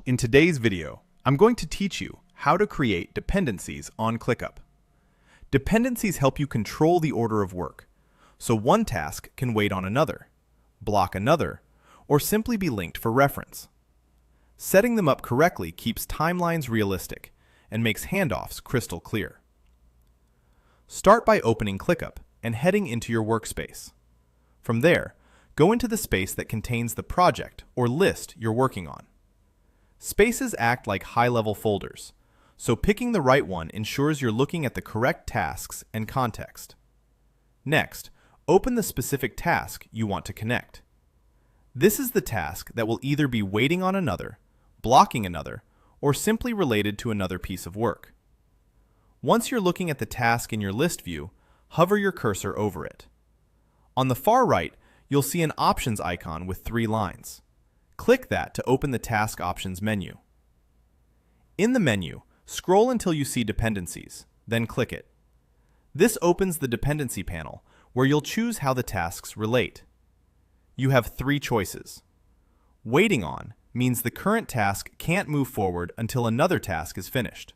In today's video, I'm going to teach you how to create dependencies on ClickUp. Dependencies help you control the order of work, so one task can wait on another, block another, or simply be linked for reference. Setting them up correctly keeps timelines realistic and makes handoffs crystal clear. Start by opening ClickUp and heading into your workspace. From there, go into the space that contains the project or list you're working on. Spaces act like high-level folders, so picking the right one ensures you're looking at the correct tasks and context. Next, open the specific task you want to connect. This is the task that will either be waiting on another, blocking another, or simply related to another piece of work. Once you're looking at the task in your list view, hover your cursor over it. On the far right, you'll see an options icon with 3 lines. Click that to open the Task Options menu. In the menu, scroll until you see Dependencies, then click it. This opens the Dependency panel, where you'll choose how the tasks relate. You have 3 choices. Waiting on means the current task can't move forward until another task is finished.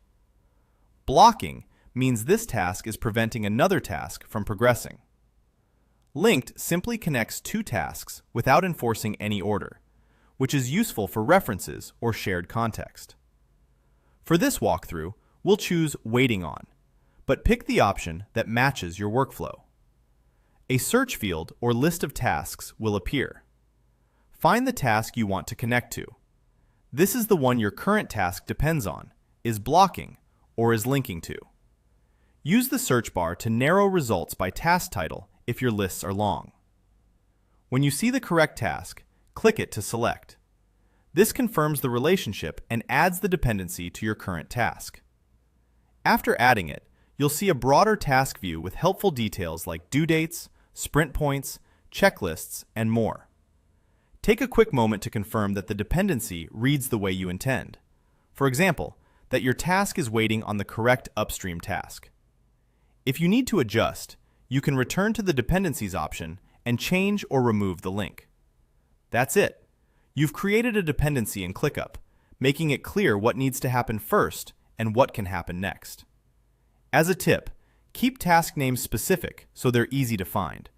Blocking means this task is preventing another task from progressing. Linked simply connects 2 tasks without enforcing any order, which is useful for references or shared context. For this walkthrough, we'll choose Waiting On, but pick the option that matches your workflow. A search field or list of tasks will appear. Find the task you want to connect to. This is the one your current task depends on, is blocking, or is linking to. Use the search bar to narrow results by task title if your lists are long. When you see the correct task, click it to select. This confirms the relationship and adds the dependency to your current task. After adding it, you'll see a broader task view with helpful details like due dates, sprint points, checklists, and more. Take a quick moment to confirm that the dependency reads the way you intend. For example, that your task is waiting on the correct upstream task. If you need to adjust, you can return to the Dependencies option and change or remove the link. That's it. You've created a dependency in ClickUp, making it clear what needs to happen first and what can happen next. As a tip, keep task names specific so they're easy to find,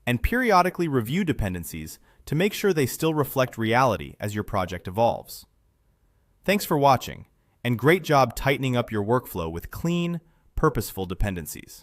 and periodically review dependencies to make sure they still reflect reality as your project evolves. Thanks for watching, and great job tightening up your workflow with clean, purposeful dependencies.